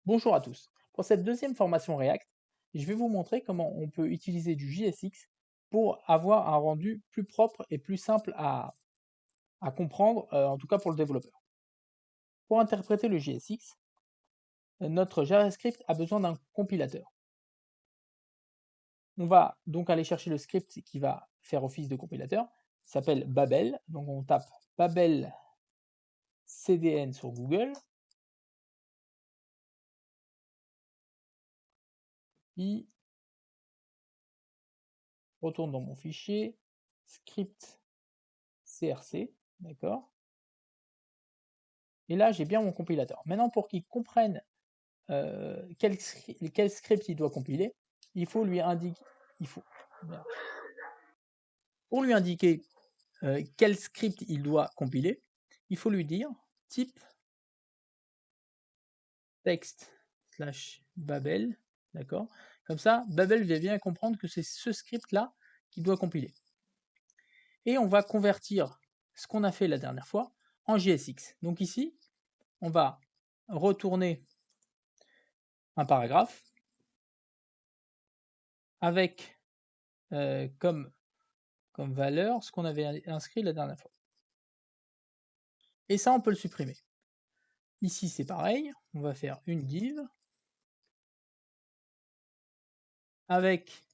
Bonjour à tous. Pour cette deuxième formation React, je vais vous montrer comment on peut utiliser du JSX pour avoir un rendu plus propre et plus simple à comprendre, en tout cas pour le développeur. Pour interpréter le JSX, notre JavaScript a besoin d'un compilateur. On va donc aller chercher le script qui va faire office de compilateur, il s'appelle Babel, donc on tape Babel CDN sur Google, puis retourne dans mon fichier, script CRC, d'accord. Et là, j'ai bien mon compilateur. Maintenant, pour qu'il comprenne quel script il doit compiler, il faut lui indiquer, il faut, pour lui indiquer quel script il doit compiler, il faut lui dire type text slash Babel, d'accord. Comme ça, Babel va bien comprendre que c'est ce script-là qu'il doit compiler. Et on va convertir ce qu'on a fait la dernière fois en JSX. Donc ici, on va retourner un paragraphe avec comme valeur ce qu'on avait inscrit la dernière fois. Et ça, on peut le supprimer. Ici, c'est pareil, on va faire une div avec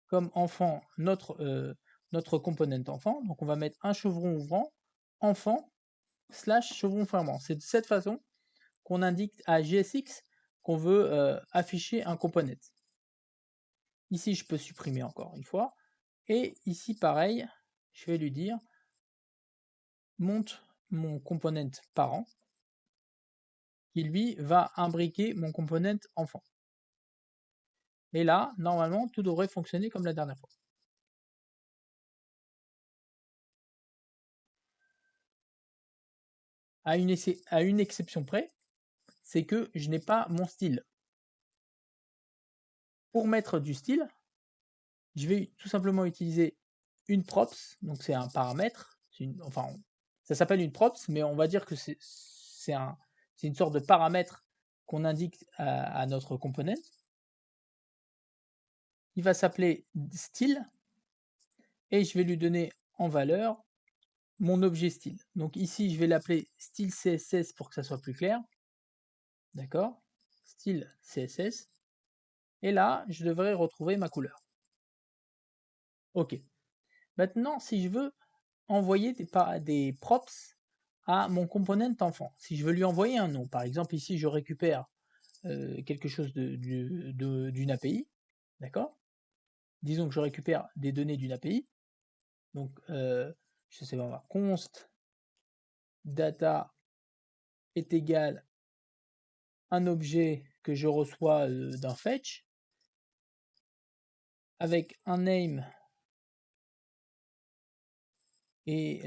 comme enfant notre component enfant. Donc on va mettre un chevron ouvrant enfant slash chevron fermant. C'est de cette façon qu'on indique à JSX qu'on veut afficher un component. Ici, je peux supprimer encore une fois. Et ici, pareil, je vais lui dire monte mon component parent qui lui va imbriquer mon component enfant. Et là, normalement, tout devrait fonctionner comme la dernière fois. À une exception près, c'est que je n'ai pas mon style. Pour mettre du style, je vais tout simplement utiliser une props, donc c'est un paramètre, enfin ça s'appelle une props, mais on va dire que c'est une sorte de paramètre qu'on indique à notre component. Il va s'appeler style et je vais lui donner en valeur mon objet style. Donc ici, je vais l'appeler style CSS pour que ça soit plus clair. D'accord? Style CSS. Et là, je devrais retrouver ma couleur. OK. Maintenant, si je veux envoyer des props à mon component enfant, si je veux lui envoyer un nom, par exemple ici, je récupère quelque chose d'une API, d'accord? Disons que je récupère des données d'une API. Donc, je sais pas, const data est égal un objet que je reçois d'un fetch avec un name et,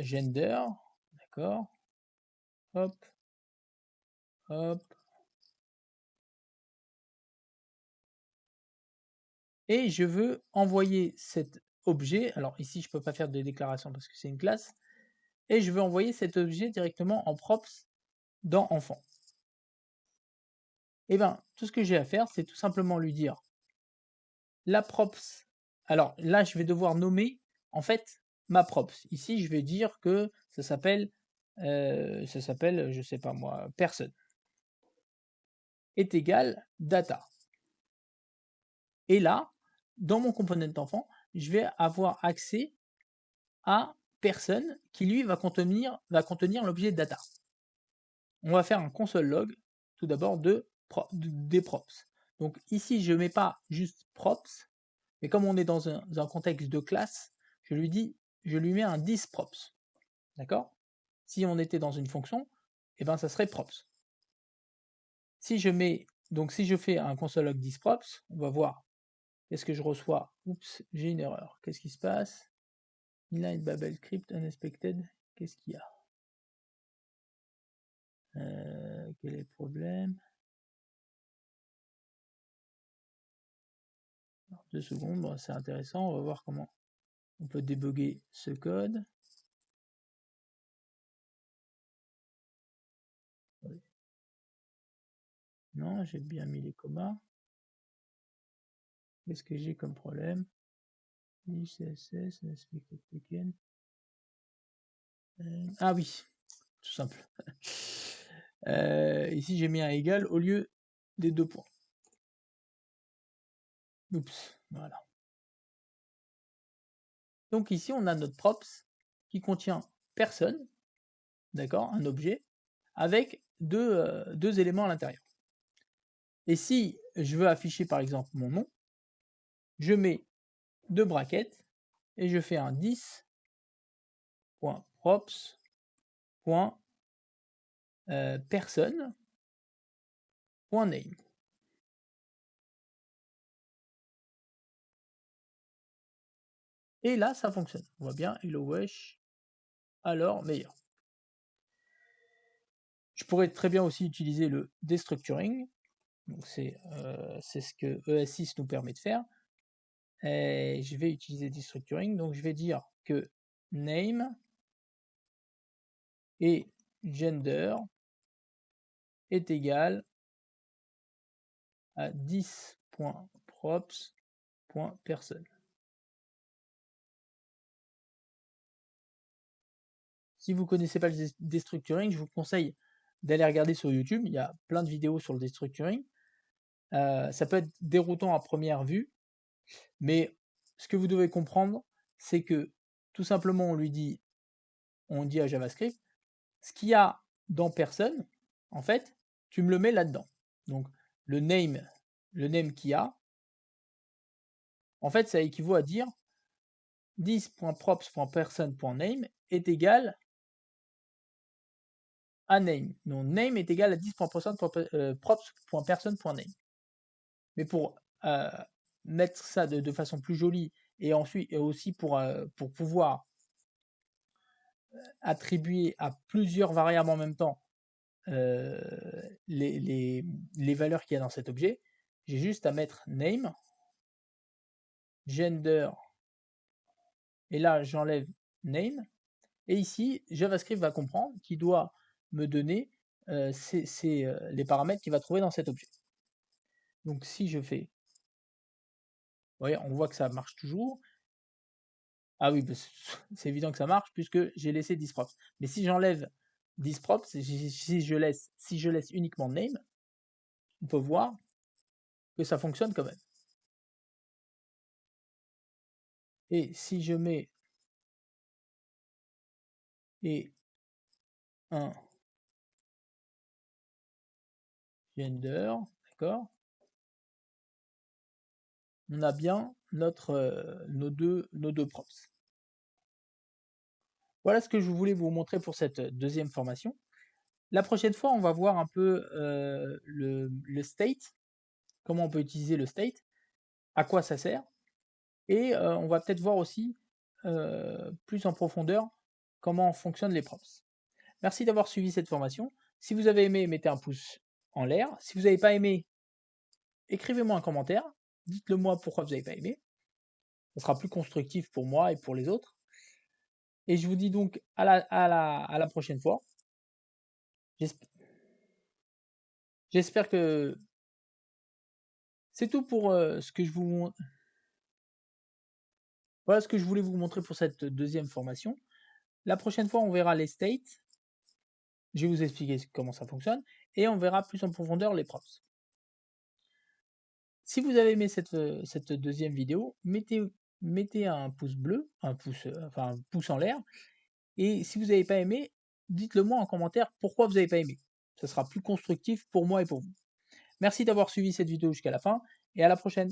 gender, d'accord, hop, hop, et je veux envoyer cet objet, alors ici je peux pas faire de déclaration parce que c'est une classe, et je veux envoyer cet objet directement en props dans enfant. Et bien, tout ce que j'ai à faire, c'est tout simplement lui dire la props. Alors là, je vais devoir nommer en fait ma props. Ici, je vais dire que ça s'appelle, je sais pas moi, personne est égal data. Et là, dans mon component enfant, je vais avoir accès à personne qui lui va contenir l'objet data. On va faire un console log tout d'abord des props. Donc ici, je ne mets pas juste props, mais comme on est dans un contexte de classe, je lui mets un disprops. D'accord? Si on était dans une fonction, eh ben ça serait props. Si je fais un console log disprops, on va voir qu'est-ce que je reçois. Oups, j'ai une erreur. Qu'est-ce qui se passe? Inline Babel script unexpected. Qu'est-ce qu'il y a? Quel est le problème? Alors, 2 secondes, bon, c'est intéressant. On va voir comment on peut débugger ce code. Non, j'ai bien mis les commas. Qu'est-ce que j'ai comme problème? CSS, token. Ah oui, tout simple. Ici, j'ai mis un égal au lieu des 2 points. Oups, voilà. Donc ici, on a notre props qui contient personne, d'accord, un objet, avec deux éléments à l'intérieur. Et si je veux afficher par exemple mon nom, je mets 2 brackets et je fais un 10.props.personne.name. Et là, ça fonctionne. On voit bien, hello wesh, alors meilleur. Je pourrais très bien aussi utiliser le destructuring. Donc c'est ce que ES6 nous permet de faire. Et je vais utiliser destructuring. Donc je vais dire que name et gender est égal à 10.props.person. Si vous ne connaissez pas le destructuring, je vous conseille d'aller regarder sur YouTube. Il y a plein de vidéos sur le destructuring. Ça peut être déroutant à première vue, mais ce que vous devez comprendre, c'est que tout simplement on dit à JavaScript, ce qu'il y a dans personne, en fait, tu me le mets là-dedans. Donc le name qu'il y a, en fait, ça équivaut à dire 10.props.person.name est égal à name. Donc name est égal à 10.props.person.name. Mais pour mettre ça de façon plus jolie et ensuite et aussi pour pouvoir attribuer à plusieurs variables en même temps les valeurs qu'il y a dans cet objet, j'ai juste à mettre name, gender, et là j'enlève name, et ici JavaScript va comprendre qu'il doit me donner les paramètres qu'il va trouver dans cet objet. Donc si je fais, vous voyez, on voit que ça marche toujours. Ah oui, c'est évident que ça marche puisque j'ai laissé 10props. Mais si j'enlève 10props, si je laisse uniquement name, on peut voir que ça fonctionne quand même. Et si je mets et un gender, d'accord, on a bien nos deux props. Voilà ce que je voulais vous montrer pour cette deuxième formation. La prochaine fois, on va voir un peu le state, comment on peut utiliser le state, à quoi ça sert, et on va peut-être voir aussi plus en profondeur comment fonctionnent les props. Merci d'avoir suivi cette formation. Si vous avez aimé, mettez un pouce en l'air. Si vous n'avez pas aimé, écrivez-moi un commentaire. Dites-le moi pourquoi vous n'avez pas aimé. Ce sera plus constructif pour moi et pour les autres. Et je vous dis donc à la prochaine fois. J'espère que c'est tout pour ce que je vous montre. Voilà ce que je voulais vous montrer pour cette deuxième formation. La prochaine fois, on verra les states. Je vais vous expliquer comment ça fonctionne. Et on verra plus en profondeur les props. Si vous avez aimé cette deuxième vidéo, mettez un pouce bleu, un pouce en l'air. Et si vous n'avez pas aimé, dites-le moi en commentaire pourquoi vous n'avez pas aimé. Ce sera plus constructif pour moi et pour vous. Merci d'avoir suivi cette vidéo jusqu'à la fin et à la prochaine.